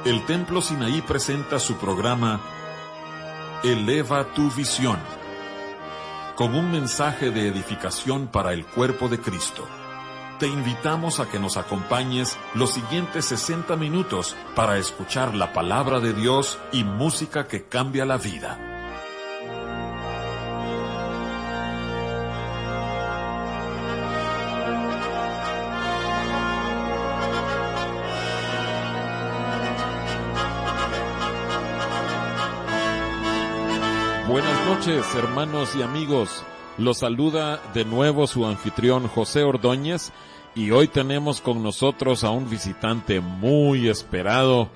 El Templo Sinaí presenta su programa Eleva tu Visión, con un mensaje de edificación para el cuerpo de Cristo. Te invitamos a que nos acompañes los siguientes 60 minutos para escuchar la palabra de Dios y música que cambia la vida. Buenas noches, hermanos y amigos. Los saluda de nuevo su anfitrión José Ordóñez y hoy tenemos con nosotros a un visitante muy esperado,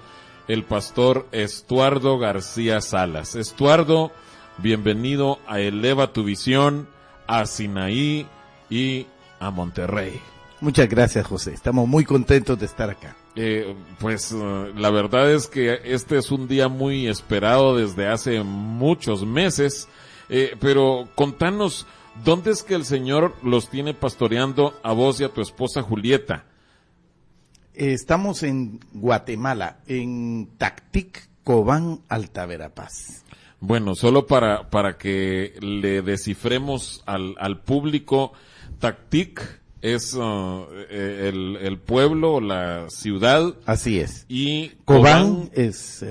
el pastor Estuardo García Salas. Estuardo, bienvenido a Eleva tu Visión, a Sinaí y a Monterrey. Muchas gracias, José. Estamos muy contentos de estar acá. La verdad es que este es un día muy esperado desde hace muchos meses, pero contanos, ¿dónde es que el Señor los tiene pastoreando a vos y a tu esposa Julieta? Estamos en Guatemala, en Tactic, Cobán, Alta Verapaz. Bueno, solo para que le descifremos al público, Tactic es el pueblo, la ciudad. Así es. Y Cobán es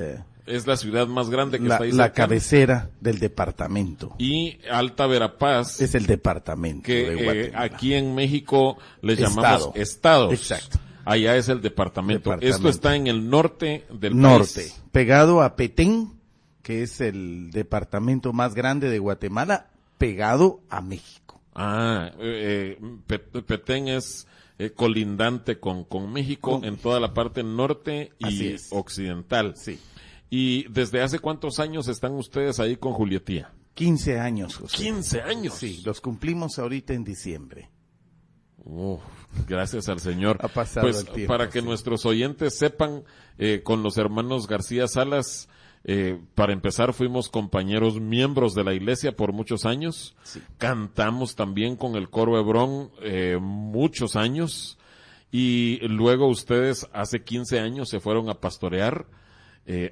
la ciudad más grande que está ahí. La cabecera del departamento. Y Alta Verapaz es el departamento que de Guatemala. Aquí en México le llamamos estados. Exacto. Allá es el departamento. Esto está en el norte del país. Pegado a Petén, que es el departamento más grande de Guatemala, pegado a México. Petén es colindante con México en toda la parte norte y occidental. Sí. ¿Y desde hace cuántos años están ustedes ahí con Julietía? 15 años, José. 15 años. Sí, los cumplimos ahorita en diciembre. Gracias al Señor. Ha pasado el tiempo, para que nuestros oyentes sepan, con los hermanos García Salas, para empezar fuimos compañeros miembros de la iglesia por muchos años. Sí. Cantamos también con el coro Hebrón muchos años. Y luego ustedes hace 15 años se fueron a pastorear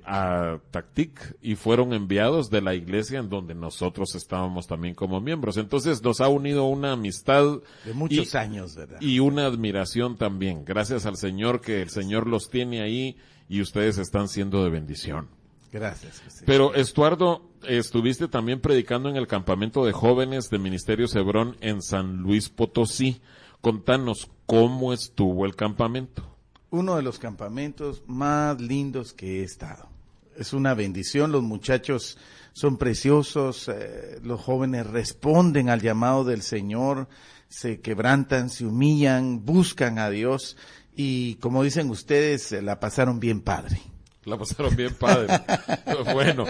a Tactic y fueron enviados de la iglesia en donde nosotros estábamos también como miembros. Entonces nos ha unido una amistad de muchos años, ¿verdad? Y una admiración también. Gracias al Señor que el Señor los tiene ahí y ustedes están siendo de bendición. Gracias, José. Pero Estuardo, estuviste también predicando en el campamento de jóvenes de Ministerios Hebrón en San Luis Potosí. Contanos cómo estuvo el campamento. Uno de los campamentos más lindos que he estado. Es una bendición, los muchachos son preciosos, los jóvenes responden al llamado del Señor, se quebrantan, se humillan, buscan a Dios y como dicen ustedes, la pasaron bien padre. La pasaron bien padre. Bueno,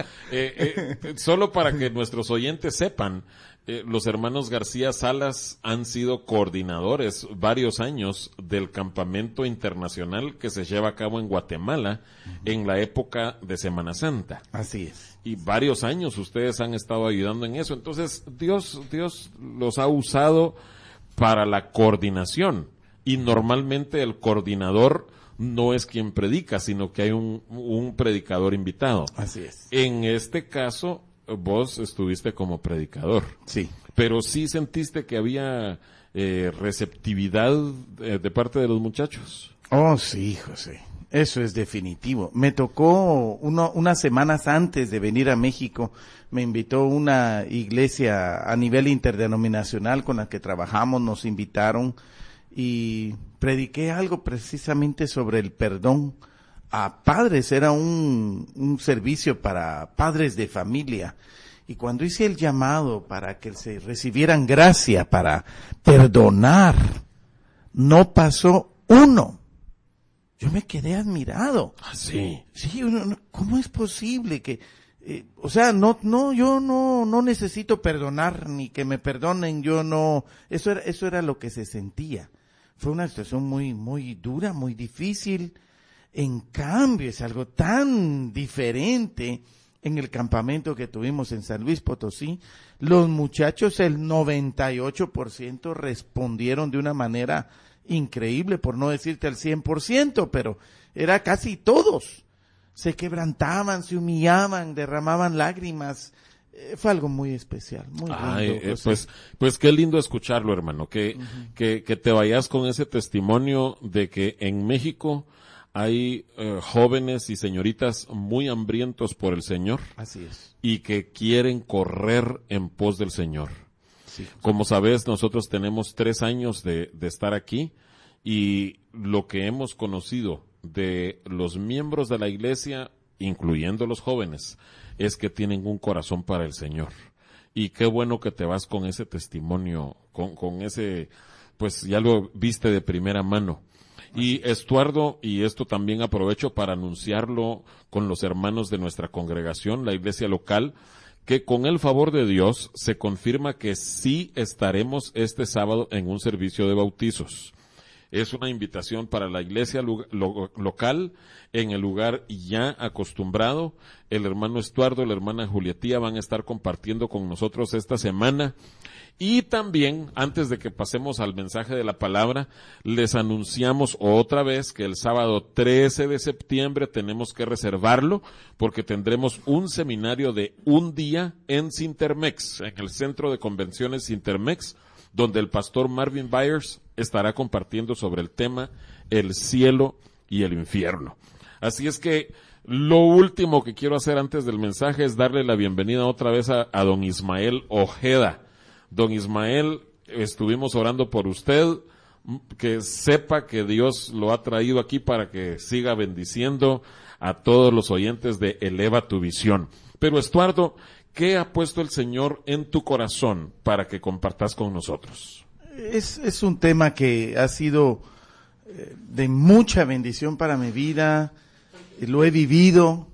solo para que nuestros oyentes sepan, los hermanos García Salas han sido coordinadores varios años del campamento internacional que se lleva a cabo en Guatemala en la época de Semana Santa. Así es. Y varios años ustedes han estado ayudando en eso. Entonces, Dios los ha usado para la coordinación. Y normalmente el coordinador no es quien predica, sino que hay un predicador invitado. Así es. En este caso, vos estuviste como predicador. Sí. Pero sí sentiste que había receptividad de parte de los muchachos. Oh, sí, José. Eso es definitivo. Me tocó unas semanas antes de venir a México, me invitó una iglesia a nivel interdenominacional con la que trabajamos, nos invitaron y prediqué algo precisamente sobre el perdón a padres. Era un servicio para padres de familia. Y cuando hice el llamado para que se recibieran gracia para perdonar, no pasó uno. Yo me quedé admirado. Sí. Sí, ¿cómo es posible que, yo no necesito perdonar ni que me perdonen, eso era lo que se sentía. Fue una situación muy, muy dura, muy difícil. En cambio, es algo tan diferente en el campamento que tuvimos en San Luis Potosí. Los muchachos, el 98% respondieron de una manera increíble, por no decirte el 100%, pero era casi todos. se quebrantaban, se humillaban, derramaban lágrimas. Fue algo muy especial, muy lindo. Pues qué lindo escucharlo, hermano, que te vayas con ese testimonio de que en México hay jóvenes y señoritas muy hambrientos por el Señor. Así es. Y que quieren correr en pos del Señor. Sí. Como sabes, nosotros tenemos 3 años de estar aquí y lo que hemos conocido de los miembros de la iglesia, incluyendo los jóvenes, es que tienen un corazón para el Señor. Y qué bueno que te vas con ese testimonio, con ese, pues ya lo viste de primera mano. Y Estuardo, y esto también aprovecho para anunciarlo con los hermanos de nuestra congregación, la iglesia local, que con el favor de Dios se confirma que sí estaremos este sábado en un servicio de bautizos. Es una invitación para la iglesia local en el lugar ya acostumbrado. El hermano Estuardo, la hermana Julietía van a estar compartiendo con nosotros esta semana. Y también, antes de que pasemos al mensaje de la palabra, les anunciamos otra vez que el sábado 13 de septiembre tenemos que reservarlo porque tendremos un seminario de un día en Cintermex, en el Centro de Convenciones Cintermex, donde el pastor Marvin Byers estará compartiendo sobre el tema el cielo y el infierno. Así es que lo último que quiero hacer antes del mensaje es darle la bienvenida otra vez a don Ismael Ojeda. Don Ismael, estuvimos orando por usted, que sepa que Dios lo ha traído aquí para que siga bendiciendo a todos los oyentes de Eleva tu Visión. Pero Estuardo, ¿qué ha puesto el Señor en tu corazón para que compartas con nosotros? Es un tema que ha sido de mucha bendición para mi vida, lo he vivido,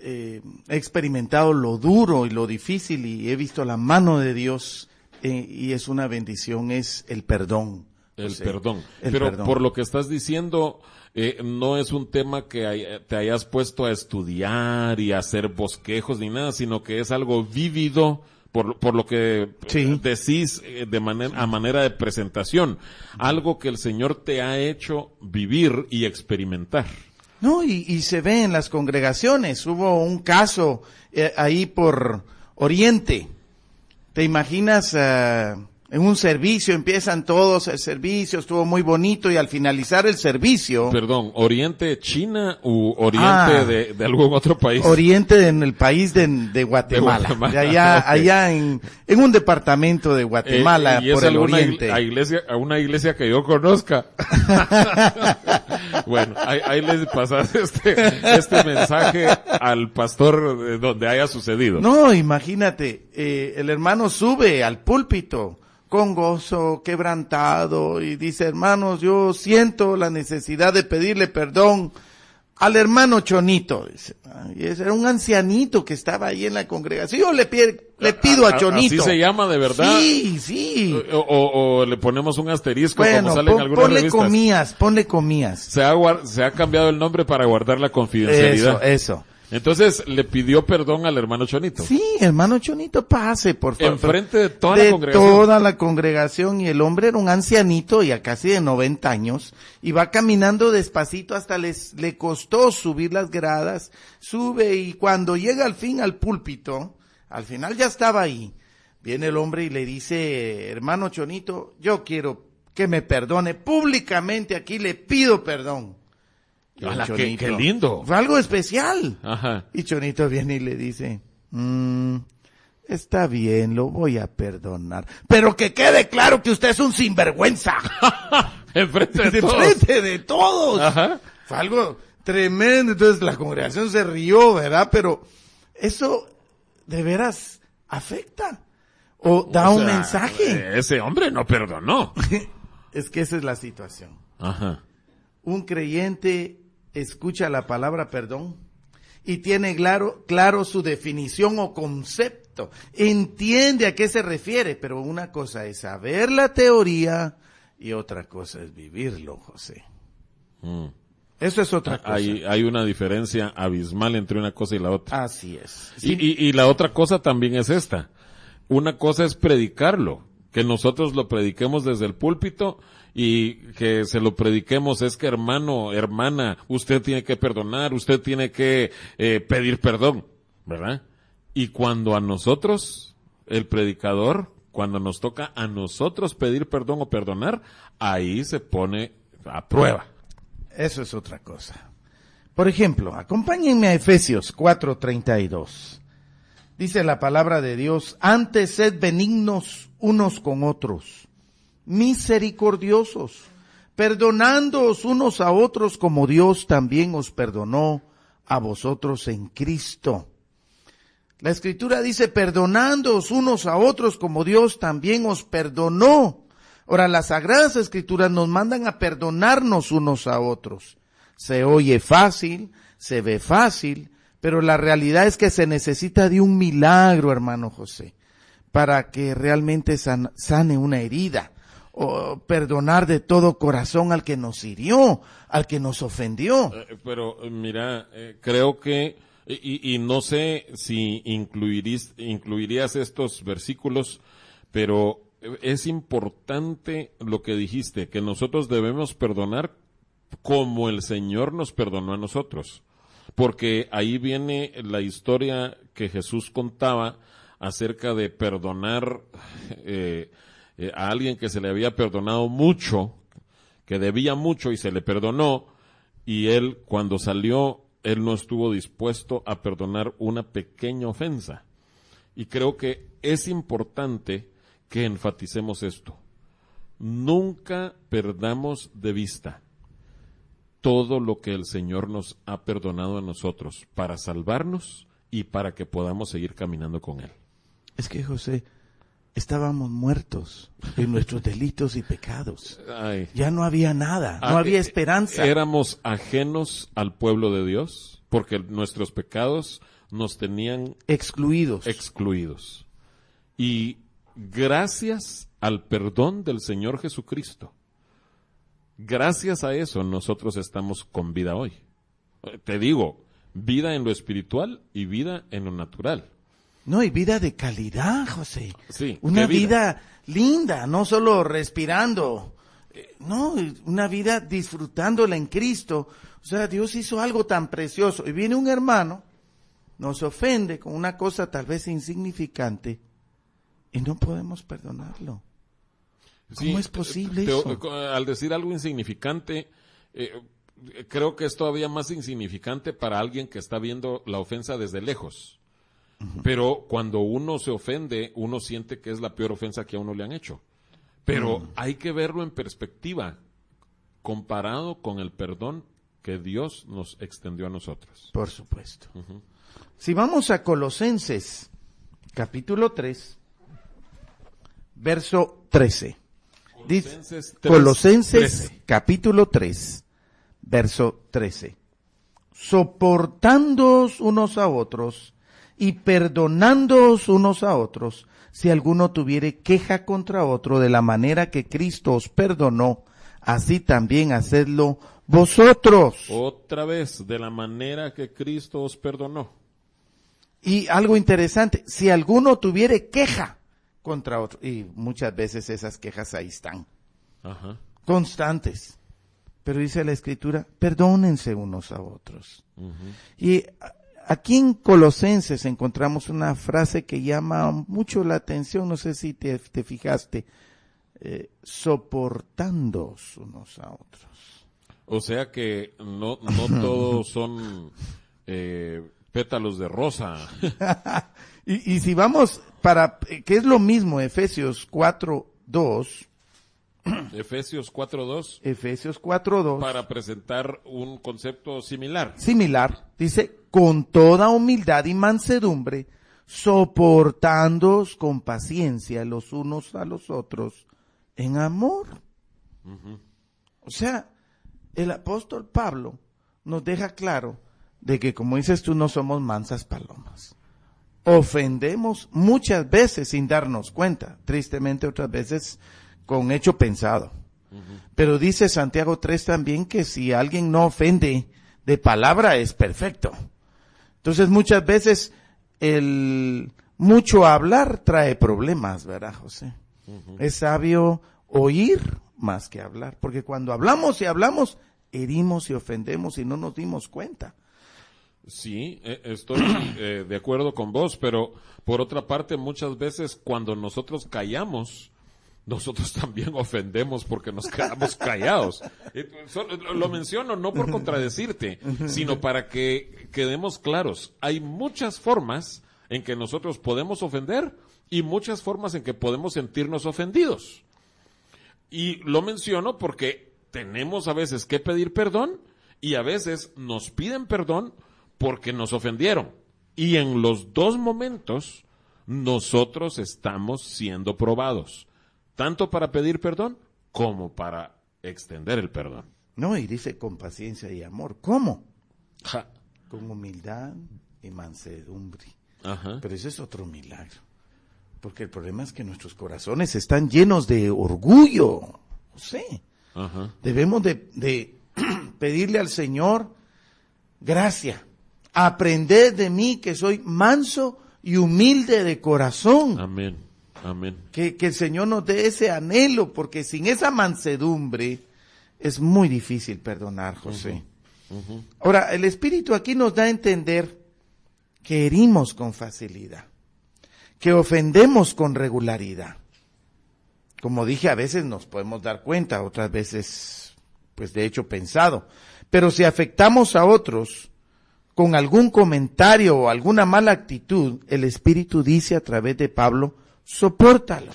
he experimentado lo duro y lo difícil y he visto la mano de Dios. Y es una bendición, es el perdón. Perdón. Pero perdón. Por lo que estás diciendo, no es un tema que te hayas puesto a estudiar y a hacer bosquejos ni nada, sino que es algo vívido por lo que decís a manera de presentación. Algo que el Señor te ha hecho vivir y experimentar. No, y se ve en las congregaciones. Hubo un caso ahí por Oriente. ¿Te imaginas en un servicio, empiezan todos el servicio, estuvo muy bonito y al finalizar el servicio... Perdón, ¿Oriente China u Oriente de algún otro país? Oriente en el país de Guatemala. De allá, okay. Allá en un departamento de Guatemala, y por el Oriente. A una iglesia que yo conozca. Bueno, ahí les pasas este mensaje al pastor donde haya sucedido. No, imagínate, el hermano sube al púlpito con gozo, quebrantado, y dice, hermanos, yo siento la necesidad de pedirle perdón al hermano Chonito. Dice, y ese era un ancianito que estaba ahí en la congregación. Yo le pido a Chonito. ¿Así se llama de verdad? Sí. O le ponemos un asterisco como sale en algunas revistas. Ponle comillas. Se ha cambiado el nombre para guardar la confidencialidad. Eso. Entonces, le pidió perdón al hermano Chonito. Sí, hermano Chonito, pase, por favor. Enfrente de toda la congregación. De toda la congregación, y el hombre era un ancianito, ya casi de 90 años, y va caminando despacito hasta le costó subir las gradas, sube, y cuando llega al fin al púlpito, al final ya estaba ahí, viene el hombre y le dice, hermano Chonito, yo quiero que me perdone públicamente, aquí le pido perdón. Qué lindo. Fue algo especial. Ajá. Y Chonito viene y le dice, está bien, lo voy a perdonar. Pero que quede claro que usted es un sinvergüenza. Enfrente de todos. Ajá. Fue algo tremendo. Entonces la congregación se rió, ¿verdad? Pero eso de veras afecta. O da un mensaje. Ese hombre no perdonó. Es que esa es la situación. Ajá. Un creyente escucha la palabra perdón y tiene claro su definición o concepto. Entiende a qué se refiere, pero una cosa es saber la teoría y otra cosa es vivirlo, José. Eso es otra cosa. Hay una diferencia abismal entre una cosa y la otra. Así es. Sí. Y la otra cosa también es esta. Una cosa es predicarlo, que nosotros lo prediquemos desde el púlpito y que se lo prediquemos, es que hermano, hermana, usted tiene que perdonar, usted tiene que pedir perdón, ¿verdad? Y cuando a nosotros, el predicador, cuando nos toca a nosotros pedir perdón o perdonar, ahí se pone a prueba. Eso es otra cosa. Por ejemplo, acompáñenme a Efesios 4:32. Dice la palabra de Dios: antes sed benignos unos con otros, misericordiosos, perdonándoos unos a otros como Dios también os perdonó a vosotros en Cristo. La Escritura dice: perdonándoos unos a otros como Dios también os perdonó. Ahora, las Sagradas Escrituras nos mandan a perdonarnos unos a otros. Se oye fácil, se ve fácil, pero la realidad es que se necesita de un milagro, hermano José, para que realmente sane una herida, o perdonar de todo corazón al que nos hirió, al que nos ofendió. Pero mira, creo que, y no sé si incluirías estos versículos, pero es importante lo que dijiste, que nosotros debemos perdonar como el Señor nos perdonó a nosotros. Porque ahí viene la historia que Jesús contaba acerca de perdonar a alguien que se le había perdonado mucho, que debía mucho y se le perdonó, y él cuando salió, él no estuvo dispuesto a perdonar una pequeña ofensa. Y creo que es importante que enfaticemos esto. Nunca perdamos de vista todo lo que el Señor nos ha perdonado a nosotros para salvarnos y para que podamos seguir caminando con Él. Es que, José, estábamos muertos en nuestros delitos y pecados. Ay. Ya no había nada, no había esperanza. Éramos ajenos al pueblo de Dios porque nuestros pecados nos tenían excluidos. Y gracias al perdón del Señor Jesucristo, gracias a eso nosotros estamos con vida hoy. Te digo, vida en lo espiritual y vida en lo natural. No, y vida de calidad, José. Sí, una vida linda, no solo respirando, no, una vida disfrutándola en Cristo. O sea, Dios hizo algo tan precioso. Y viene un hermano, nos ofende con una cosa tal vez insignificante y no podemos perdonarlo. ¿Cómo es posible eso? Al decir algo insignificante, creo que es todavía más insignificante para alguien que está viendo la ofensa desde lejos. Uh-huh. Pero cuando uno se ofende, uno siente que es la peor ofensa que a uno le han hecho. Pero hay que verlo en perspectiva, comparado con el perdón que Dios nos extendió a nosotros. Por supuesto. Uh-huh. Si vamos a Colosenses, capítulo 3, verso 13. Colosenses capítulo 3, verso 13. Soportándoos unos a otros y perdonándoos unos a otros, si alguno tuviere queja contra otro, de la manera que Cristo os perdonó, así también hacedlo vosotros. Otra vez, de la manera que Cristo os perdonó. Y algo interesante, si alguno tuviere queja contra otro, y muchas veces esas quejas ahí están, ajá, constantes, pero dice la Escritura, perdónense unos a otros. Uh-huh. Y aquí en Colosenses encontramos una frase que llama mucho la atención, no sé si te fijaste, soportándoos unos a otros. O sea que no todos son pétalos de rosa. y si vamos para, que es lo mismo, Efesios 4:2. Efesios 4:2. Efesios 4:2. Para presentar un concepto similar. Similar. Dice, con toda humildad y mansedumbre, soportándoos con paciencia los unos a los otros en amor. Uh-huh. O sea, el apóstol Pablo nos deja claro de que, como dices tú, no somos mansas palomas. Ofendemos muchas veces sin darnos cuenta, tristemente otras veces con hecho pensado. Uh-huh. Pero dice Santiago 3 también que si alguien no ofende de palabra es perfecto. Entonces muchas veces el mucho hablar trae problemas, ¿verdad, José? Es sabio oír más que hablar, porque cuando hablamos y hablamos, herimos y ofendemos y no nos dimos cuenta. Sí, estoy de acuerdo con vos, pero por otra parte, muchas veces cuando nosotros callamos, nosotros también ofendemos porque nos quedamos callados. Lo menciono no por contradecirte, sino para que quedemos claros. Hay muchas formas en que nosotros podemos ofender y muchas formas en que podemos sentirnos ofendidos. Y lo menciono porque tenemos a veces que pedir perdón y a veces nos piden perdón porque nos ofendieron. Y en los dos momentos nosotros estamos siendo probados, tanto para pedir perdón como para extender el perdón. No, y dice con paciencia y amor. ¿Cómo? Ja. Con humildad y mansedumbre. Ajá. Pero ese es otro milagro. Porque el problema es que nuestros corazones están llenos de orgullo. Sí. Ajá. Debemos de pedirle al Señor gracia. Aprended de mí que soy manso y humilde de corazón. Amén. Amén. Que el Señor nos dé ese anhelo, porque sin esa mansedumbre es muy difícil perdonar, José. Ahora, el Espíritu aquí nos da a entender que herimos con facilidad, que ofendemos con regularidad. Como dije, a veces nos podemos dar cuenta, otras veces, pues de hecho pensado. Pero si afectamos a otros con algún comentario o alguna mala actitud, el Espíritu dice a través de Pablo, sopórtalo,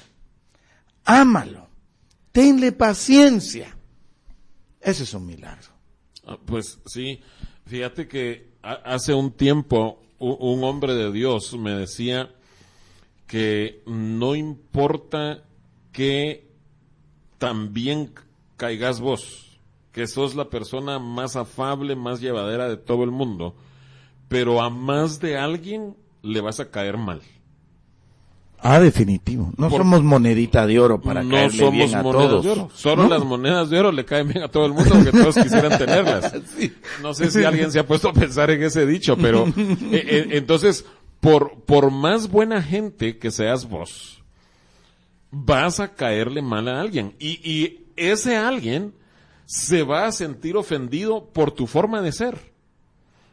ámalo, tenle paciencia. Ese es un milagro. Pues sí, fíjate que hace un tiempo un hombre de Dios me decía que no importa que también caigas vos, que sos la persona más afable, más llevadera de todo el mundo, pero a más de alguien le vas a caer mal. Ah, definitivo. No somos monedita de oro para caerle bien a todos. De oro. Solo las monedas de oro le caen bien a todo el mundo porque todos quisieran tenerlas. Sí. No sé si alguien se ha puesto a pensar en ese dicho, pero entonces, por más buena gente que seas vos, vas a caerle mal a alguien. Y ese alguien se va a sentir ofendido por tu forma de ser.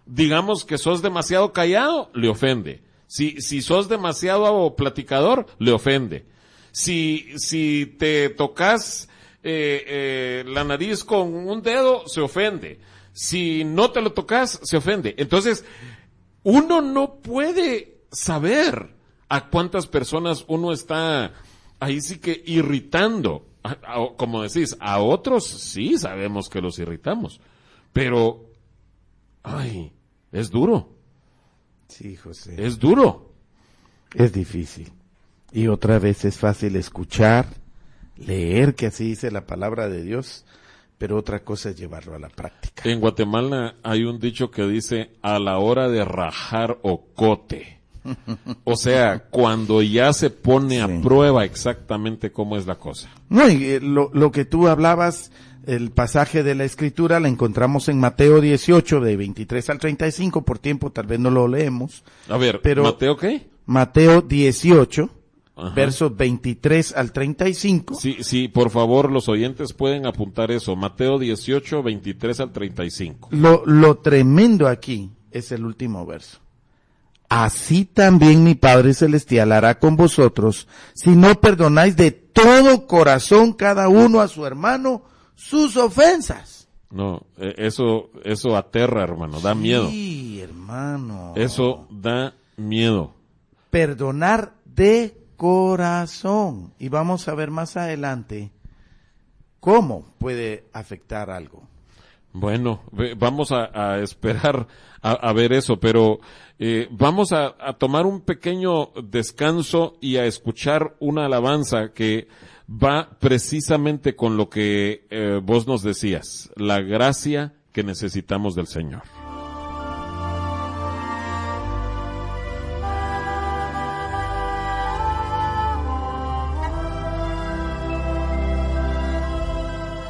Digamos que sos demasiado callado, le ofende. Si sos demasiado platicador, le ofende. Si te tocas la nariz con un dedo, se ofende. Si no te lo tocas, se ofende. Entonces, uno no puede saber a cuántas personas uno está ahí sí que irritando. Como decís, a otros sí sabemos que los irritamos. Pero, es duro. Sí, José. Es duro. Es difícil. Y otra vez es fácil escuchar, leer, que así dice la palabra de Dios, pero otra cosa es llevarlo a la práctica. En Guatemala hay un dicho que dice, a la hora de rajar ocote. O sea, cuando ya se pone a prueba exactamente cómo es la cosa. No, y lo que tú hablabas, el pasaje de la Escritura, la encontramos en Mateo 18, de 23 al 35, por tiempo tal vez no lo leemos. A ver, pero ¿Mateo qué? Mateo 18, versos 23 al 35. Sí, por favor, los oyentes pueden apuntar eso. Mateo 18, 23 al 35. Lo tremendo aquí es el último verso. Así también mi Padre Celestial hará con vosotros, si no perdonáis de todo corazón cada uno a su hermano sus ofensas. No, eso aterra, hermano, da miedo. Sí, hermano. Eso da miedo. Perdonar de corazón. Y vamos a ver más adelante cómo puede afectar algo. Bueno, vamos a esperar a ver eso, pero vamos a tomar un pequeño descanso y a escuchar una alabanza que va precisamente con lo que vos nos decías, la gracia que necesitamos del Señor.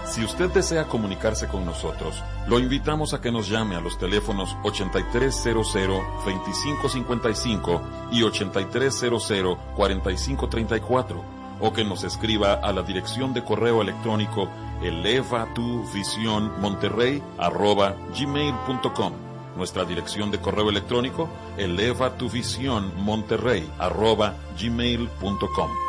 Si usted desea comunicarse con nosotros, lo invitamos a que nos llame a los teléfonos 8300-2555 y 8300-4534 o que nos escriba a la dirección de correo electrónico elevatuvisionmonterrey@gmail.com. Nuestra dirección de correo electrónico elevatuvisionmonterrey@gmail.com.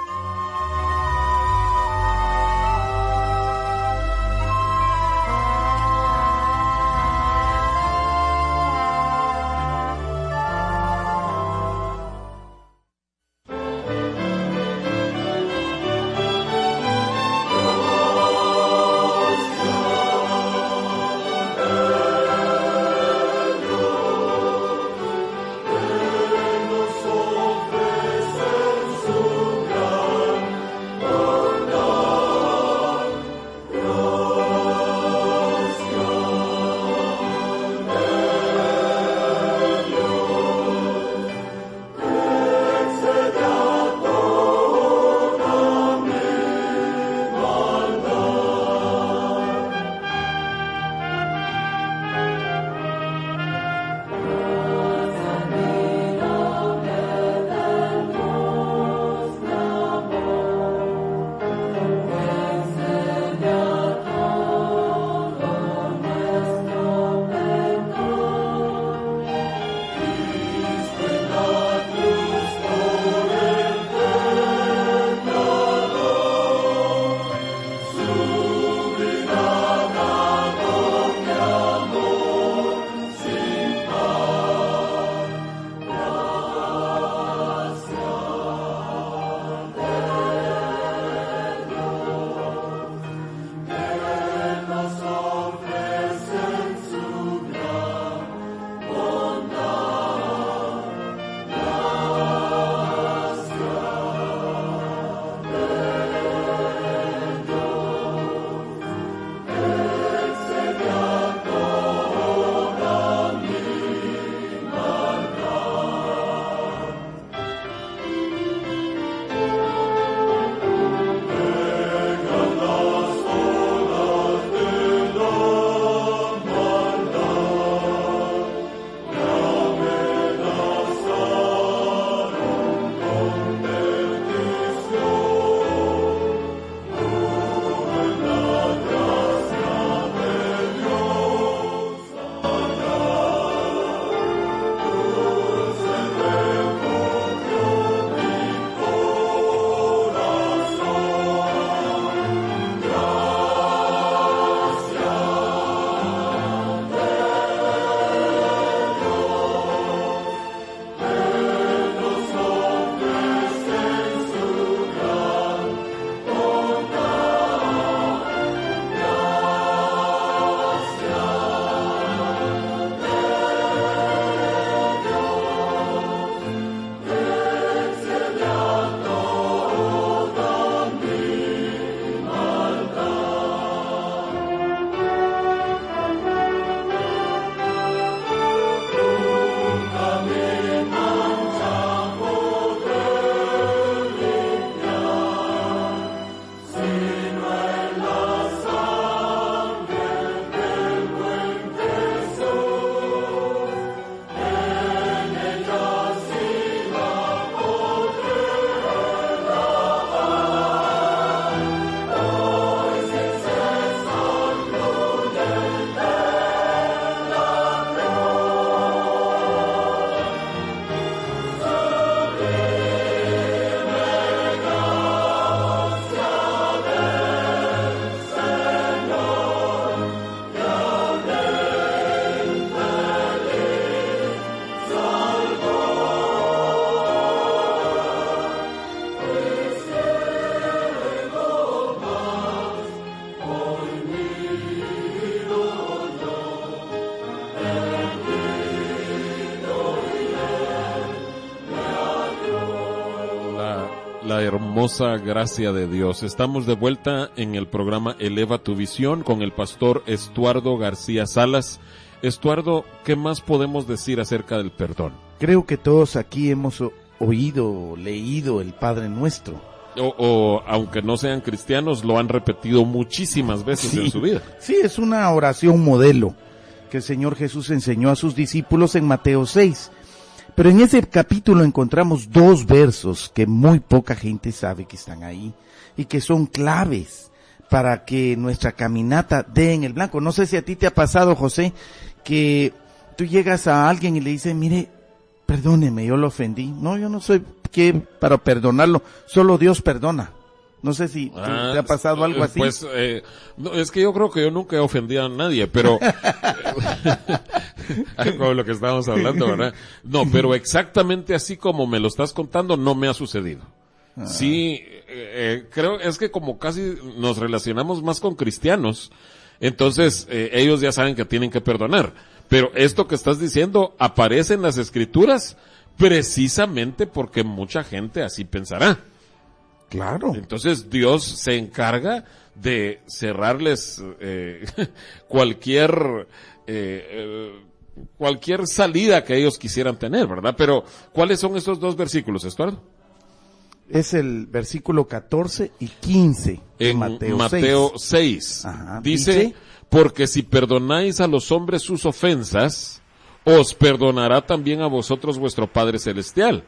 la hermosa gracia de Dios. Estamos de vuelta en el programa Eleva tu Visión con el pastor Estuardo García Salas. Estuardo, ¿qué más podemos decir acerca del perdón? Creo que todos aquí hemos oído, leído el Padre Nuestro. O aunque no sean cristianos, lo han repetido muchísimas veces en su vida. Sí, es una oración modelo que el Señor Jesús enseñó a sus discípulos en Mateo 6. Pero en ese capítulo encontramos 2 versos que muy poca gente sabe que están ahí y que son claves para que nuestra caminata dé en el blanco. No sé si a ti te ha pasado, José, que tú llegas a alguien y le dices, mire, perdóneme, yo lo ofendí. No, yo no soy quien para perdonarlo, solo Dios perdona. No sé si te ha pasado algo así. Pues, no, es que yo creo que yo nunca he ofendido a nadie, pero como lo que estábamos hablando, ¿verdad? No, pero exactamente así como me lo estás contando, no me ha sucedido. Sí, creo, es que como casi nos relacionamos más con cristianos, entonces ellos ya saben que tienen que perdonar. Pero esto que estás diciendo aparece en las Escrituras precisamente porque mucha gente así pensará. Claro. Entonces Dios se encarga de cerrarles cualquier salida que ellos quisieran tener, ¿verdad? Pero ¿cuáles son estos 2 versículos, Estuardo? Es el versículo 14 y 15 de En Mateo 6. Ajá, Dice, porque si perdonáis a los hombres sus ofensas, os perdonará también a vosotros vuestro Padre Celestial.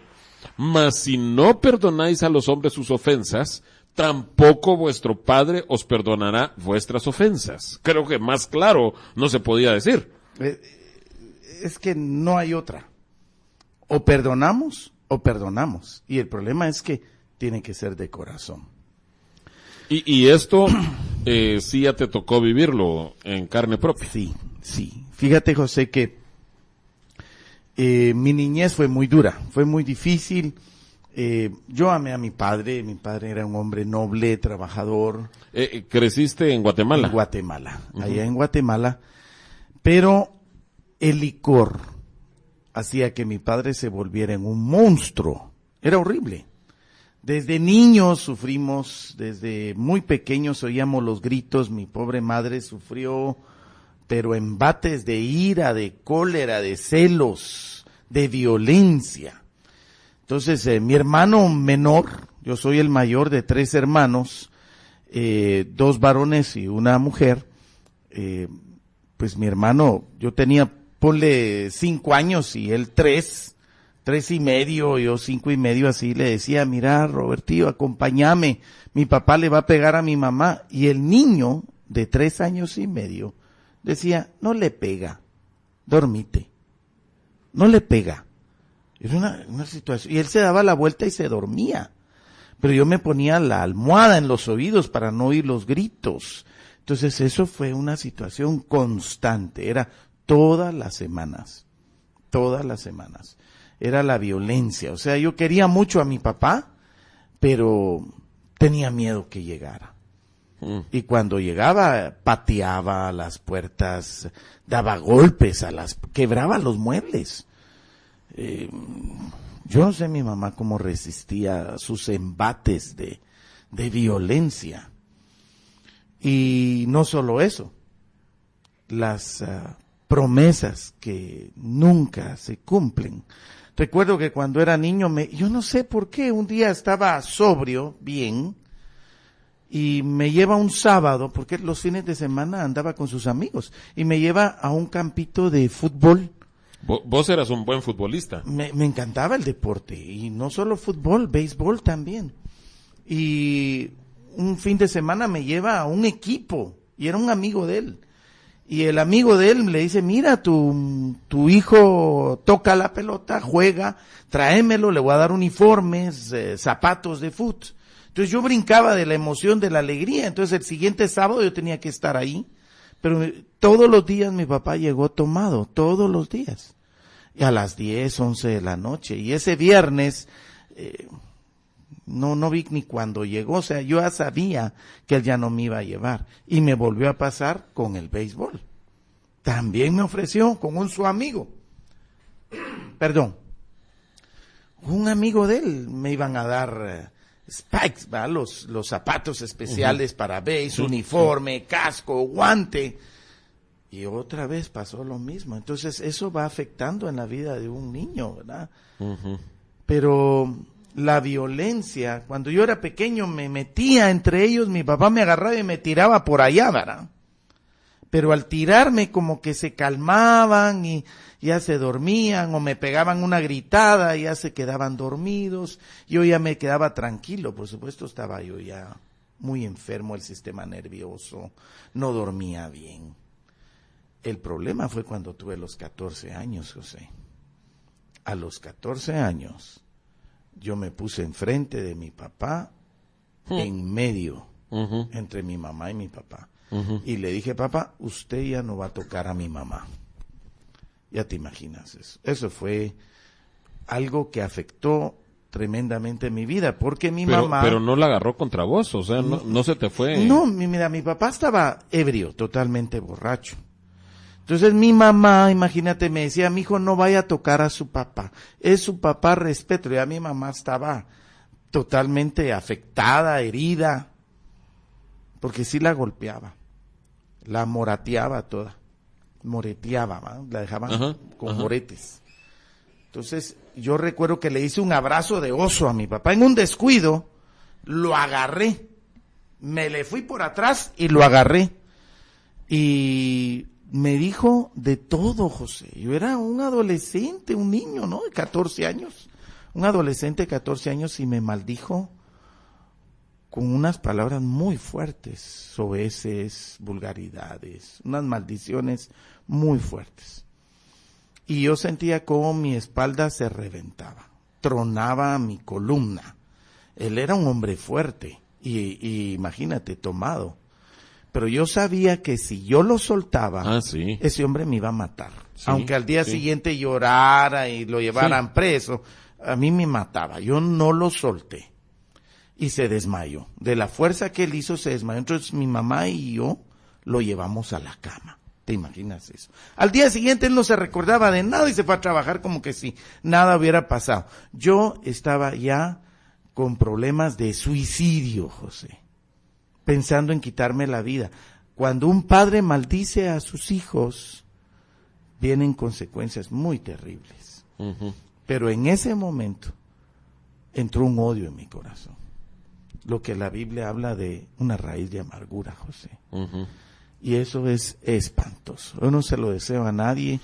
Mas si no perdonáis a los hombres sus ofensas, tampoco vuestro Padre os perdonará vuestras ofensas. Creo que más claro no se podía decir. Es que no hay otra. O perdonamos o perdonamos. Y el problema es que tiene que ser de corazón. Y esto sí ya te tocó vivirlo en carne propia. Sí, sí. Fíjate, José, que mi niñez fue muy dura, fue muy difícil. Yo amé a mi padre era un hombre noble, trabajador. ¿Creciste en Guatemala? En Guatemala, allá en Guatemala. Pero el licor hacía que mi padre se volviera en un monstruo. Era horrible. Desde niños sufrimos, desde muy pequeños oíamos los gritos, mi pobre madre sufrió, pero embates de ira, de cólera, de celos, de violencia. Entonces, mi hermano menor, yo soy el mayor de 3 hermanos, 2 varones y una mujer, pues mi hermano, yo tenía, ponle 5 años y él 3 y medio, yo 5 y medio, así le decía, mira, Robertillo, acompáñame, mi papá le va a pegar a mi mamá. Y el niño de 3 años y medio decía, no le pega, dormite, no le pega. Era una situación, y él se daba la vuelta y se dormía. Pero yo me ponía la almohada en los oídos para no oír los gritos. Entonces eso fue una situación constante, era todas las semanas. Era la violencia. O sea, yo quería mucho a mi papá, pero tenía miedo que llegara. Y cuando llegaba, pateaba las puertas, daba golpes quebraba los muebles. Yo no sé mi mamá cómo resistía sus embates de violencia. Y no solo eso, las promesas que nunca se cumplen. Recuerdo que cuando era niño, yo no sé por qué, un día estaba sobrio, bien, y me lleva un sábado, porque los fines de semana andaba con sus amigos, y me lleva a un campito de fútbol. Vos eras un buen futbolista. Me encantaba el deporte, y no solo fútbol, béisbol también. Y un fin de semana me lleva a un equipo, y era un amigo de él. Y el amigo de él le dice, mira, tu hijo toca la pelota, juega, tráemelo, le voy a dar uniformes, zapatos de fútbol. Entonces yo brincaba de la emoción, de la alegría. Entonces el siguiente sábado yo tenía que estar ahí. Pero todos los días mi papá llegó tomado, todos los días. Y a las 10, 11 de la noche. Y ese viernes, no vi ni cuando llegó. O sea, yo ya sabía que él ya no me iba a llevar. Y me volvió a pasar con el béisbol. También me ofreció con su amigo. Perdón. Un amigo de él me iban a dar spikes, ¿va? Los zapatos especiales para béis, uniforme, casco, guante. Y otra vez pasó lo mismo. Entonces eso va afectando en la vida de un niño, ¿verdad? Pero la violencia, cuando yo era pequeño me metía entre ellos, mi papá me agarraba y me tiraba por allá, ¿verdad? Pero al tirarme como que se calmaban y ya se dormían o me pegaban una gritada, ya se quedaban dormidos, yo ya me quedaba tranquilo, por supuesto estaba yo ya muy enfermo, el sistema nervioso, no dormía bien. El problema fue cuando tuve los 14 años, José. A los 14 años, yo me puse enfrente de mi papá, en medio, entre mi mamá y mi papá. Y le dije, papá, usted ya no va a tocar a mi mamá. Ya te imaginas eso. Eso fue algo que afectó tremendamente mi vida, porque mi mamá... Pero no la agarró contra vos, o sea, no se te fue... No, mira, mi papá estaba ebrio, totalmente borracho. Entonces mi mamá, imagínate, me decía, mi hijo no vaya a tocar a su papá, es su papá, respeto. Ya mi mamá estaba totalmente afectada, herida, porque sí la golpeaba, la morateaba toda, moreteaba, ¿va? La dejaban con moretes. Entonces yo recuerdo que le hice un abrazo de oso a mi papá, en un descuido, lo agarré, me le fui por atrás y lo agarré, y me dijo de todo, José. Yo era un adolescente, un niño, ¿no? De 14 años. Un adolescente de 14 años y me maldijo con unas palabras muy fuertes, soeces, vulgaridades, unas maldiciones muy fuertes. Y yo sentía como mi espalda se reventaba, tronaba mi columna. Él era un hombre fuerte y imagínate, tomado. Pero yo sabía que si yo lo soltaba, ese hombre me iba a matar. Sí, aunque al día siguiente llorara y lo llevaran preso, a mí me mataba. Yo no lo solté. Y se desmayó. De la fuerza que él hizo, se desmayó. Entonces mi mamá y yo lo llevamos a la cama. ¿Te imaginas eso? Al día siguiente él no se recordaba de nada y se fue a trabajar como que si nada hubiera pasado. Yo estaba ya con problemas de suicidio, José, pensando en quitarme la vida. Cuando un padre maldice a sus hijos, vienen consecuencias muy terribles. Pero en ese momento entró un odio en mi corazón. Lo que la Biblia habla de una raíz de amargura, José. Y eso es espantoso. Yo no se lo deseo a nadie.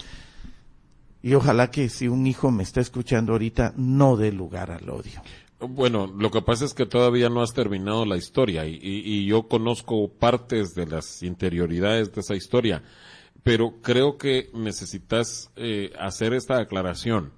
Y ojalá que si un hijo me está escuchando ahorita, no dé lugar al odio. Bueno, lo que pasa es que todavía no has terminado la historia y yo conozco partes de las interioridades de esa historia, pero creo que necesitas hacer esta aclaración.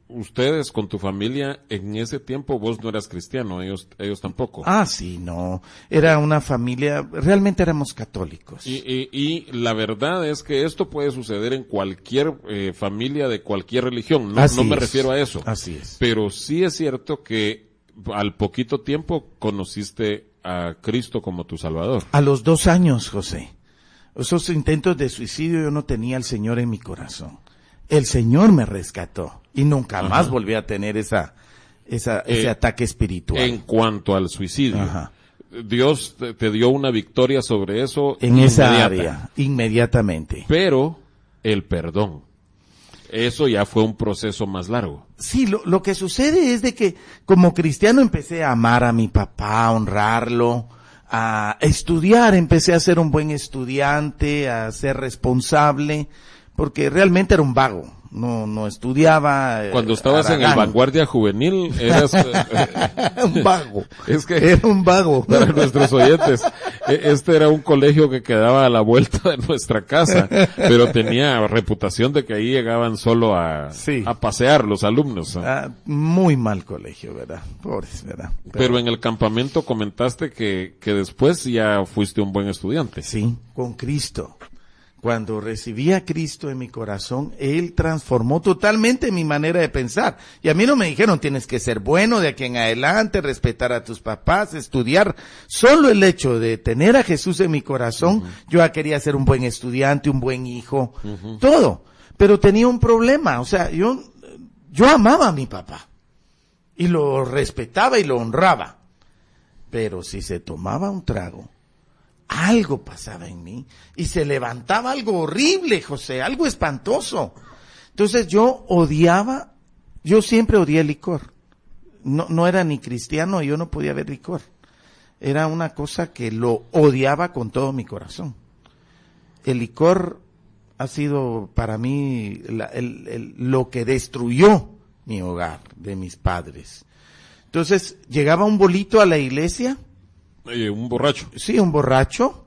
Ustedes con tu familia, en ese tiempo vos no eras cristiano, ellos tampoco. Ah, sí, no, era una familia, realmente éramos católicos. Y la verdad es que esto puede suceder en cualquier familia de cualquier religión, no me refiero a eso. Así es. Pero sí es cierto que al poquito tiempo conociste a Cristo como tu Salvador. A los 2 años, José. Esos intentos de suicidio yo no tenía al Señor en mi corazón. El Señor me rescató y nunca más volví a tener ese ataque espiritual. En cuanto al suicidio, Dios te dio una victoria sobre eso en esa área, inmediatamente. Pero el perdón, eso ya fue un proceso más largo. Sí, lo que sucede es de que como cristiano empecé a amar a mi papá, a honrarlo, a estudiar, empecé a ser un buen estudiante, a ser responsable, porque realmente era un vago, no estudiaba. Cuando estabas en el Vanguardia Juvenil, eras un vago. Es que era un vago. Para nuestros oyentes, este era un colegio que quedaba a la vuelta de nuestra casa, pero tenía reputación de que ahí llegaban solo a pasear los alumnos. Muy mal colegio, ¿verdad? Pobres, ¿verdad? Pero en el campamento comentaste que después ya fuiste un buen estudiante. Sí, con Cristo. Cuando recibí a Cristo en mi corazón, Él transformó totalmente mi manera de pensar. Y a mí no me dijeron, tienes que ser bueno de aquí en adelante, respetar a tus papás, estudiar. Solo el hecho de tener a Jesús en mi corazón, yo ya quería ser un buen estudiante, un buen hijo, todo. Pero tenía un problema, o sea, yo amaba a mi papá. Y lo respetaba y lo honraba. Pero si se tomaba un trago, algo pasaba en mí y se levantaba algo horrible, José, algo espantoso. Entonces yo siempre odié el licor. No era ni cristiano, yo no podía ver licor. Era una cosa que lo odiaba con todo mi corazón. El licor ha sido para mí lo que destruyó mi hogar de mis padres. Entonces, llegaba un bolito a la iglesia. Un borracho. Sí, un borracho.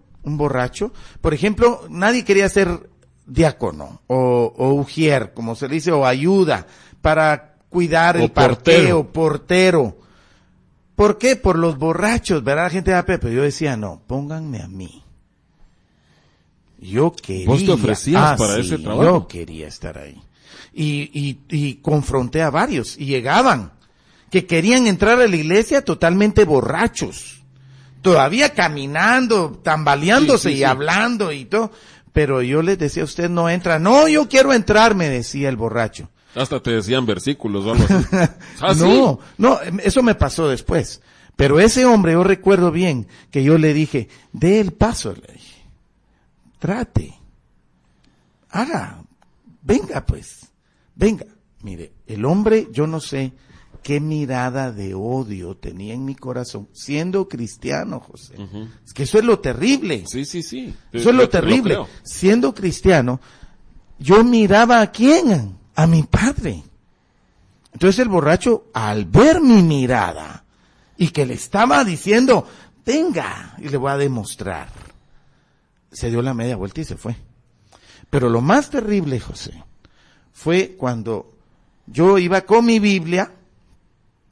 Por ejemplo, nadie quería ser diácono o ujier, como se dice, o ayuda para cuidar el parqueo, portero. ¿Por qué? Por los borrachos, ¿verdad? La gente da pero yo decía, no, pónganme a mí. Yo quería. ¿Vos te ofrecías para ese trabajo? Yo quería estar ahí. Y confronté a varios, y llegaban, que querían entrar a la iglesia totalmente borrachos, todavía caminando, tambaleándose y hablando y todo, pero yo les decía, usted no entra. No, yo quiero entrar, me decía el borracho. Hasta te decían versículos o algo así. ¿Ah, no, no, eso me pasó después. Pero ese hombre, yo recuerdo bien que yo le dije, dé el paso, le dije, trate, haga, venga pues, venga. Mire, el hombre, yo no sé qué mirada de odio tenía en mi corazón, siendo cristiano, José. Uh-huh. Es que eso es lo terrible. Sí. Eso es lo terrible. Siendo cristiano, yo miraba ¿a quién? A mi padre. Entonces el borracho, al ver mi mirada, y que le estaba diciendo, venga, y le voy a demostrar, se dio la media vuelta y se fue. Pero lo más terrible, José, fue cuando yo iba con mi Biblia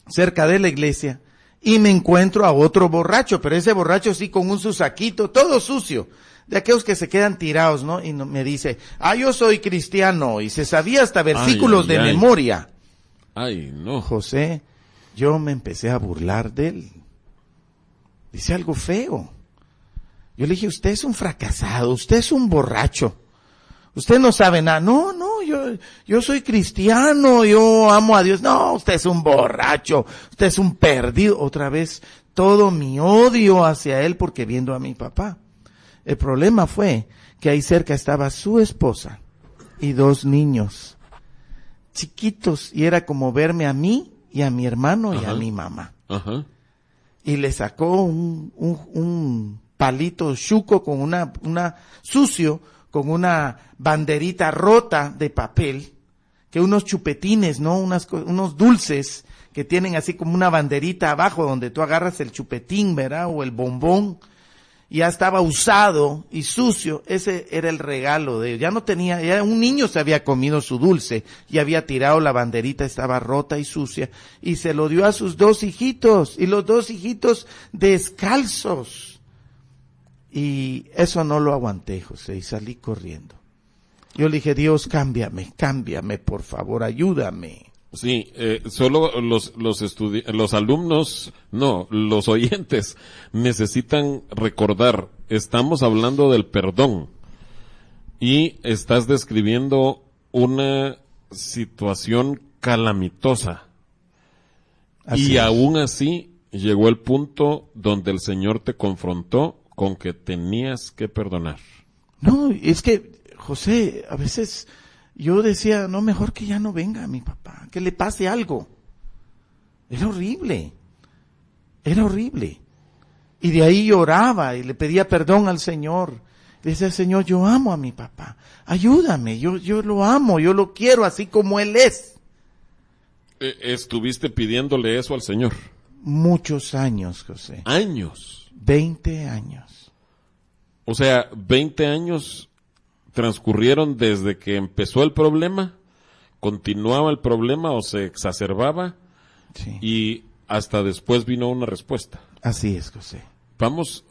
cerca de la iglesia y me encuentro a otro borracho, pero ese borracho sí con un su saquito, todo sucio, de aquellos que se quedan tirados, ¿no? Y me dice, yo soy cristiano, y se sabía hasta versículos de memoria. Ay, no. José, yo me empecé a burlar de él. Dice algo feo. Yo le dije, usted es un fracasado, usted es un borracho. Usted no sabe nada. No, yo soy cristiano, yo amo a Dios. No, usted es un borracho, usted es un perdido. Otra vez, todo mi odio hacia él porque viendo a mi papá. El problema fue que ahí cerca estaba su esposa y 2 niños chiquitos, y era como verme a mí y a mi hermano y a mi mamá. Ajá. Y le sacó un palito chuco con una sucio, con una banderita rota de papel, que unos chupetines, ¿no? Unos dulces que tienen así como una banderita abajo donde tú agarras el chupetín, ¿verdad? O el bombón. Ya estaba usado y sucio. Ese era el regalo de ellos. Ya no tenía, ya un niño se había comido su dulce y había tirado la banderita, estaba rota y sucia, y se lo dio a sus 2 hijitos, y los 2 hijitos descalzos. Y eso no lo aguanté, José, y salí corriendo. Yo le dije, Dios, cámbiame, por favor, ayúdame. Sí, solo los alumnos, no, los oyentes necesitan recordar, estamos hablando del perdón y estás describiendo una situación calamitosa. Y aún así llegó el punto donde el Señor te confrontó con que tenías que perdonar. No, es que, José, a veces yo decía, no, mejor que ya no venga mi papá, que le pase algo. Era horrible. Y de ahí lloraba y le pedía perdón al Señor. Le decía, Señor, yo amo a mi papá, ayúdame, yo lo amo, yo lo quiero así como él es. ¿Estuviste pidiéndole eso al Señor? Muchos años, José. ¿Años? 20 años. O sea, 20 años transcurrieron desde que empezó el problema, continuaba el problema o se exacerbaba, sí, y hasta después vino una respuesta. Así es, José. Vamos,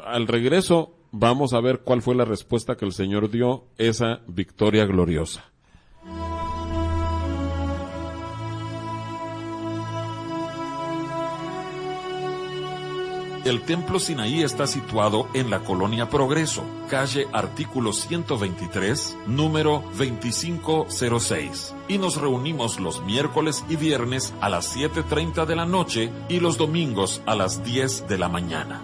al regreso, vamos a ver cuál fue la respuesta que el Señor dio, esa victoria gloriosa. El Templo Sinaí está situado en la Colonia Progreso, calle Artículo 123, número 2506. Y nos reunimos los miércoles y viernes a las 7:30 de la noche y los domingos a las 10 de la mañana.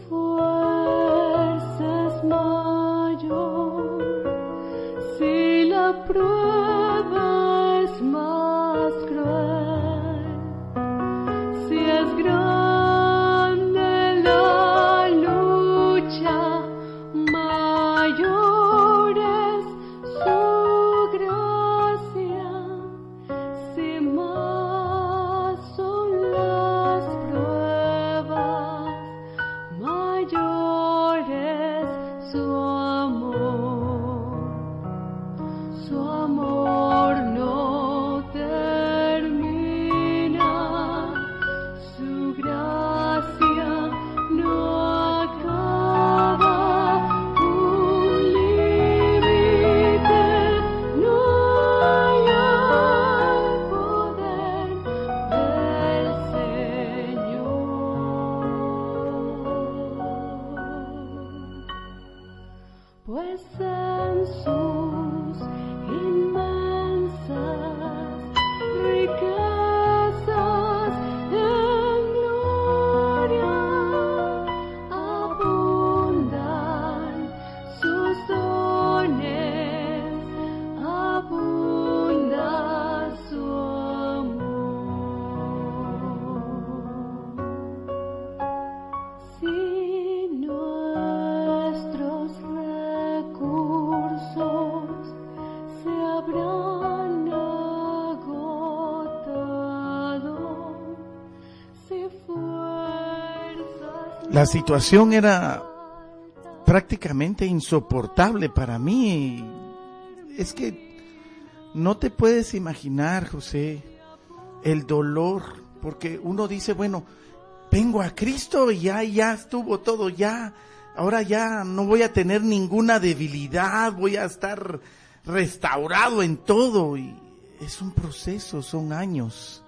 fuerza es mayor, si la prueba es más cruel, si es grande la lucha, mayor es su gracia, si más son las pruebas, mayor es su amor no termina, su gracia no acaba, un límite no hay al poder del Señor, pues en sus inmensas riquezas en gloria abundan sus dones, abunda su amor. Si nuestros recursos se habrán agotado, si fuerzas La situación era prácticamente insoportable para mí. Es que no te puedes imaginar, José, el dolor, porque uno dice, bueno, vengo a Cristo y ya estuvo todo, ahora ya no voy a tener ninguna debilidad, voy a estar restaurado en todo, y es un proceso, son años.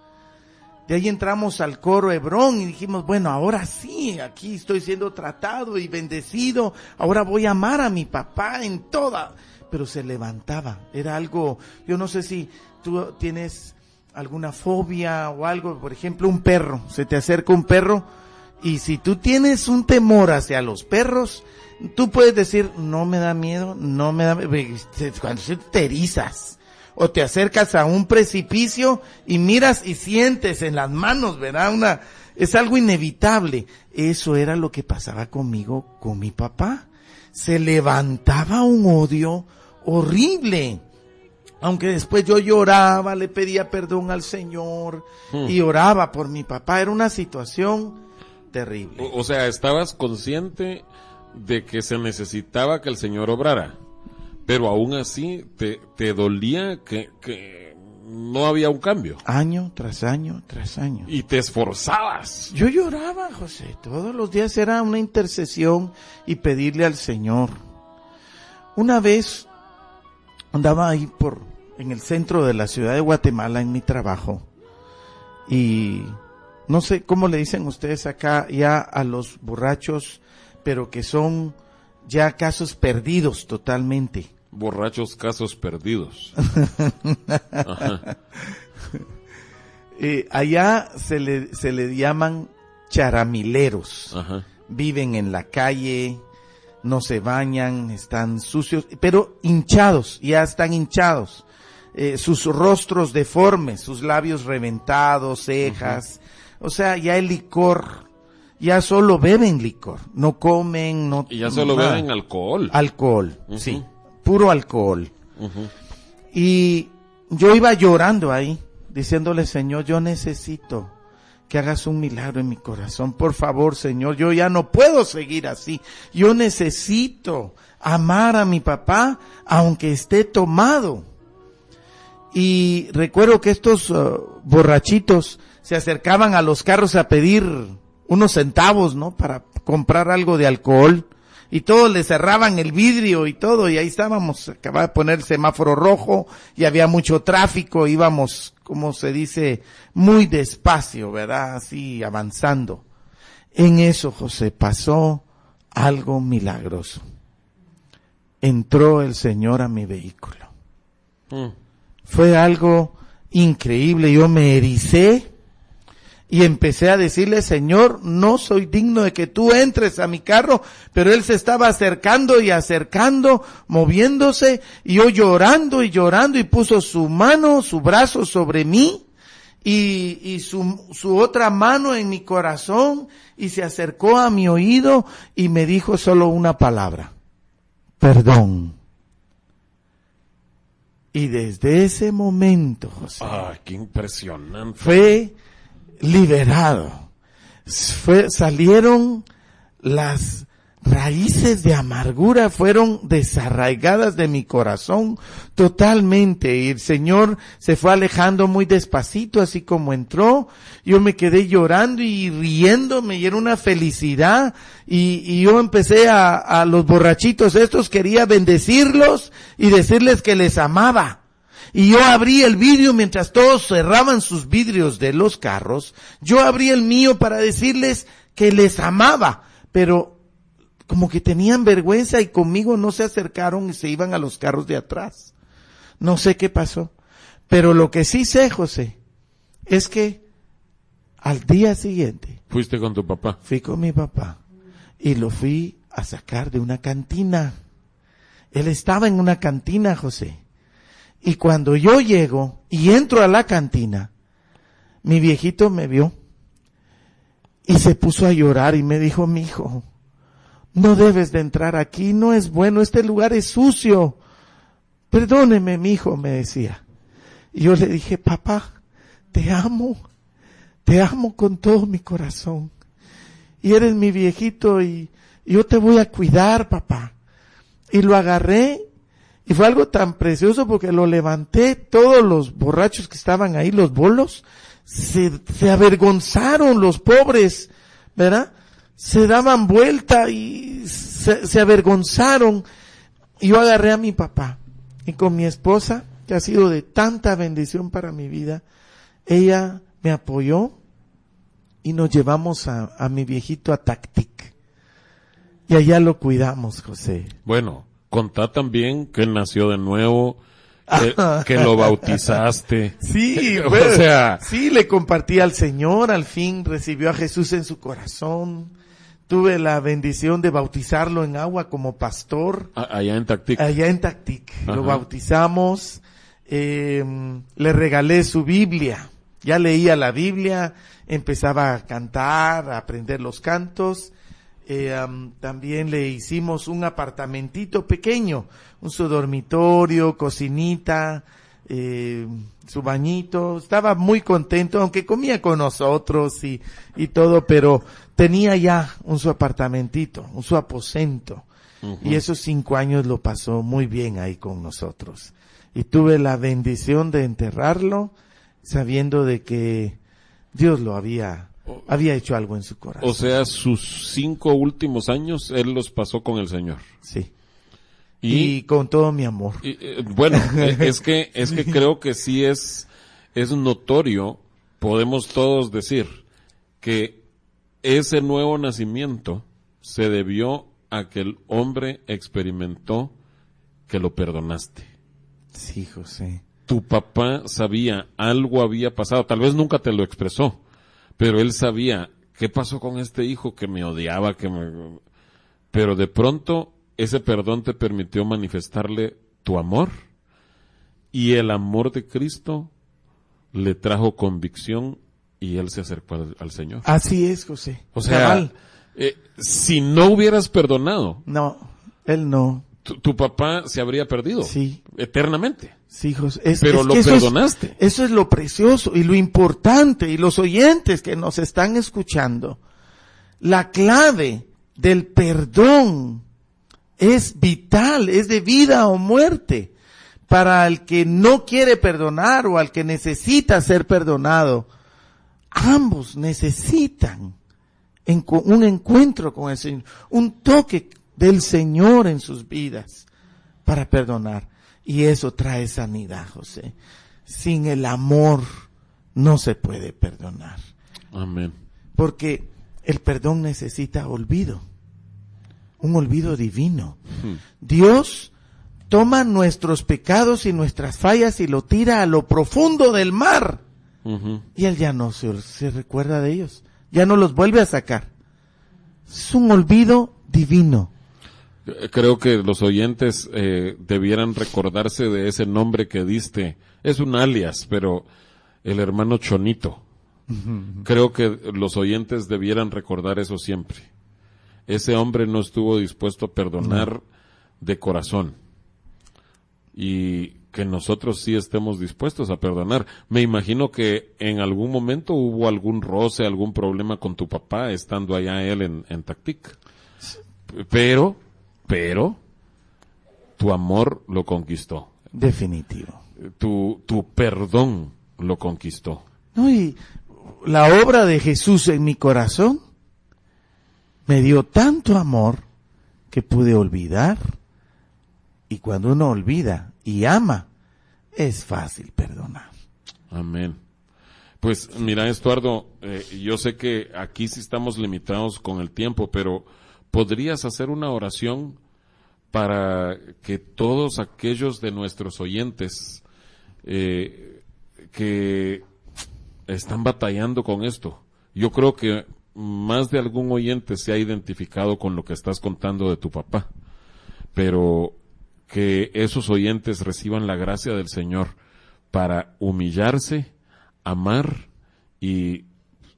De ahí entramos al coro Hebrón y dijimos, bueno, ahora sí, aquí estoy siendo tratado y bendecido, ahora voy a amar a mi papá en toda. Pero se levantaba, era algo, yo no sé si tú tienes alguna fobia o algo, por ejemplo, un perro, se te acerca un perro, y si tú tienes un temor hacia los perros, tú puedes decir, no me da miedo, cuando te erizas. O te acercas a un precipicio y miras y sientes en las manos, ¿verdad? Es algo inevitable. Eso era lo que pasaba conmigo, con mi papá. Se levantaba un odio horrible. Aunque después yo lloraba, le pedía perdón al Señor y oraba por mi papá. Era una situación terrible. O sea, estabas consciente de que se necesitaba que el Señor obrara, pero aún así te dolía que no había un cambio. Año tras año tras año. Y te esforzabas. Yo lloraba, José. Todos los días era una intercesión y pedirle al Señor. Una vez andaba ahí en el centro de la ciudad de Guatemala en mi trabajo, y no sé cómo le dicen ustedes acá ya a los borrachos, pero que son ya casos perdidos totalmente. Borrachos casos perdidos. Ajá. Allá se le llaman charamileros. Ajá. Viven en la calle, no se bañan, están sucios, pero hinchados, ya están hinchados. Sus rostros deformes, sus labios reventados, cejas. O sea, ya el licor, ya solo beben licor, no comen, no. Y ya solo nada. beben alcohol. Alcohol, sí, puro alcohol. Y yo iba llorando ahí, diciéndole, Señor, yo necesito que hagas un milagro en mi corazón. Por favor, Señor, yo ya no puedo seguir así. Yo necesito amar a mi papá, aunque esté tomado. Y recuerdo que estos borrachitos se acercaban a los carros a pedir unos centavos, ¿no? Para comprar algo de alcohol. Y todos le cerraban el vidrio y todo, y ahí estábamos, acababa de poner el semáforo rojo, y había mucho tráfico, íbamos, como se dice, muy despacio, ¿verdad? Así, avanzando. En eso, José, pasó algo milagroso. Entró el Señor a mi vehículo. Fue algo increíble, yo me ericé, Y empecé a decirle, Señor, no soy digno de que tú entres a mi carro, pero él se estaba acercando y acercando, moviéndose, y yo llorando y llorando, y puso su mano, su brazo sobre mí, y su otra mano en mi corazón, y se acercó a mi oído, y me dijo solo una palabra: perdón. Y desde ese momento, José, ¡Ay, qué impresionante! fue liberado. Salieron las raíces de amargura, fueron desarraigadas de mi corazón totalmente, y el Señor se fue alejando muy despacito, así como entró. Yo me quedé llorando y riéndome, y era una felicidad, y yo empecé a los borrachitos estos, quería bendecirlos y decirles que les amaba. Y yo abrí el vidrio mientras todos cerraban sus vidrios de los carros. Yo abrí el mío para decirles que les amaba, pero como que tenían vergüenza y conmigo no se acercaron y se iban a los carros de atrás. No sé qué pasó, pero lo que sí sé, José, es que al día siguiente ¿Fuiste con tu papá? fui con mi papá y lo fui a sacar de una cantina. Él estaba en una cantina, José. Y cuando yo llego y entro a la cantina, mi viejito me vio y se puso a llorar y me dijo: mi hijo, no debes de entrar aquí, no es bueno, este lugar es sucio. Perdóneme, mi hijo, me decía. Y yo le dije: papá, te amo con todo mi corazón. Y eres mi viejito y yo te voy a cuidar, papá. Y lo agarré. Y fue algo tan precioso porque lo levanté, todos los borrachos que estaban ahí, los bolos, se avergonzaron, los pobres, ¿verdad? Se daban vuelta y se avergonzaron. Y yo agarré a mi papá, y con mi esposa, que ha sido de tanta bendición para mi vida, ella me apoyó y nos llevamos a mi viejito a Tactic. Y allá lo cuidamos, José. Bueno, contá también que él nació de nuevo, que lo bautizaste. Sí, O bueno, sea, sí, le compartí al Señor, al fin recibió a Jesús en su corazón. Tuve la bendición de bautizarlo en agua como pastor. allá en Tactic. Allá en Tactic. Ajá. Lo bautizamos, le regalé su Biblia. Ya leía la Biblia, empezaba a cantar, a aprender los cantos. También le hicimos un apartamentito pequeño, su dormitorio, cocinita, su bañito. Estaba muy contento, aunque comía con nosotros y todo, pero tenía ya su apartamentito, su aposento. Uh-huh. Y esos 5 años lo pasó muy bien ahí con nosotros. Y tuve la bendición de enterrarlo, sabiendo de que Dios lo había hecho algo en su corazón. O sea, sus 5 últimos años, él los pasó con el Señor. Sí. Y con todo mi amor. Bueno, es que creo que sí es notorio, podemos todos decir, que ese nuevo nacimiento se debió a que el hombre experimentó que lo perdonaste. Sí, José. Tu papá sabía, algo había pasado, tal vez nunca te lo expresó, pero él sabía, ¿qué pasó con este hijo que me odiaba, pero de pronto ese perdón te permitió manifestarle tu amor, y el amor de Cristo le trajo convicción y él se acercó al Señor. Así es, José. O sea, si no hubieras perdonado, no, él no. Tu papá se habría perdido. Sí. Eternamente. Sí, José. Pero lo perdonaste. Eso es lo precioso y lo importante, y los oyentes que nos están escuchando. La clave del perdón es vital, es de vida o muerte. Para el que no quiere perdonar o al que necesita ser perdonado, ambos necesitan un encuentro con el Señor, un toque del Señor en sus vidas para perdonar. Y eso trae sanidad, José. Sin el amor no se puede perdonar. Amén. Porque el perdón necesita olvido. Un olvido divino. Dios toma nuestros pecados y nuestras fallas y lo tira a lo profundo del mar. Y él ya no se recuerda de ellos, ya no los vuelve a sacar. Es un olvido divino. Creo que los oyentes debieran recordarse de ese nombre que diste. Es un alias, pero el hermano Chonito. Creo que los oyentes debieran recordar eso siempre. Ese hombre no estuvo dispuesto a perdonar de corazón. Y que nosotros sí estemos dispuestos a perdonar. Me imagino que en algún momento hubo algún roce, algún problema con tu papá estando allá él en Tactic. Pero tu amor lo conquistó. Definitivo. Tu perdón lo conquistó. No, y la obra de Jesús en mi corazón me dio tanto amor que pude olvidar. Y cuando uno olvida y ama, es fácil perdonar. Amén. Pues mira, Estuardo, yo sé que aquí sí estamos limitados con el tiempo, pero ¿podrías hacer una oración para que todos aquellos de nuestros oyentes que están batallando con esto? Yo creo que más de algún oyente se ha identificado con lo que estás contando de tu papá, pero que esos oyentes reciban la gracia del Señor para humillarse, amar y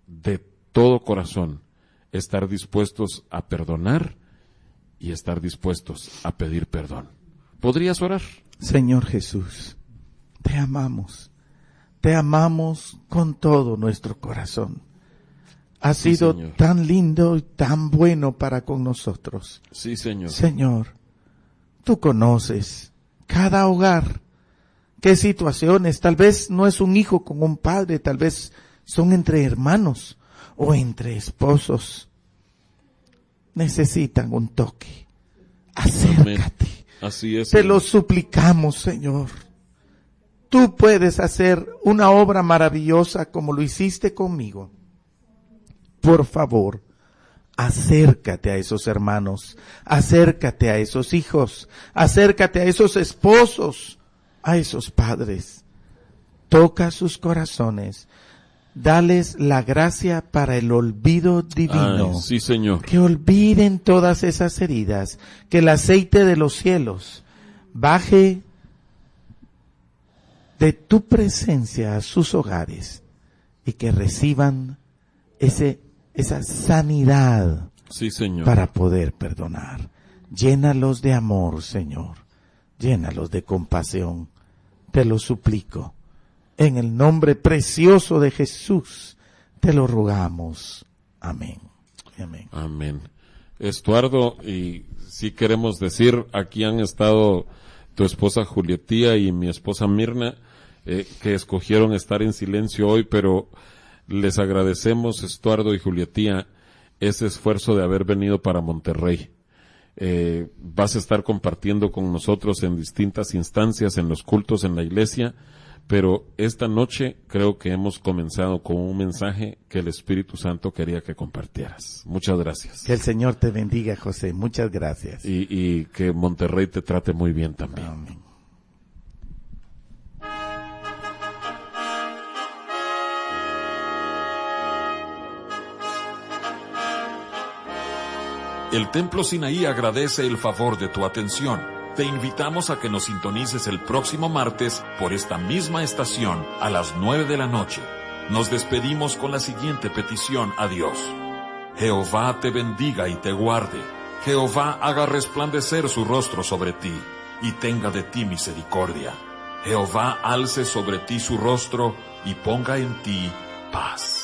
de todo corazón estar dispuestos a perdonar y estar dispuestos a pedir perdón. ¿Podrías orar? Señor Jesús, te amamos con todo nuestro corazón. Has sido Señor. tan lindo y tan bueno para con nosotros. Sí, Señor. Señor, tú conoces cada hogar, qué situaciones, tal vez no es un hijo con un padre, tal vez son entre hermanos o entre esposos. Necesitan un toque. Acércate. Amén. Así es. Te Señor. lo suplicamos, Señor. Tú puedes hacer una obra maravillosa como lo hiciste conmigo. Por favor, acércate a esos hermanos, acércate a esos hijos, acércate a esos esposos, a esos padres. Toca sus corazones. Dales la gracia para el olvido divino. Ay, sí, Señor. Que olviden todas esas heridas, que el aceite de los cielos baje de tu presencia a sus hogares y que reciban esa sanidad Sí, Señor. para poder perdonar. Llénalos de amor, Señor. Llénalos de compasión. Te lo suplico. En el nombre precioso de Jesús, te lo rogamos. Amén. Amén. Amén. Estuardo, y sí queremos decir, aquí han estado tu esposa Julietía y mi esposa Mirna, que escogieron estar en silencio hoy, pero les agradecemos, Estuardo y Julietía, ese esfuerzo de haber venido para Monterrey. Vas a estar compartiendo con nosotros en distintas instancias, en los cultos, en la iglesia, pero esta noche creo que hemos comenzado con un mensaje que el Espíritu Santo quería que compartieras. Muchas gracias. Que el Señor te bendiga, José. Muchas gracias. Y que Monterrey te trate muy bien también. Amén. El Templo Sinaí agradece el favor de tu atención. Te invitamos a que nos sintonices el próximo martes por esta misma estación a las 9 de la noche. Nos despedimos con la siguiente petición a Dios. Jehová te bendiga y te guarde. Jehová haga resplandecer su rostro sobre ti y tenga de ti misericordia. Jehová alce sobre ti su rostro y ponga en ti paz.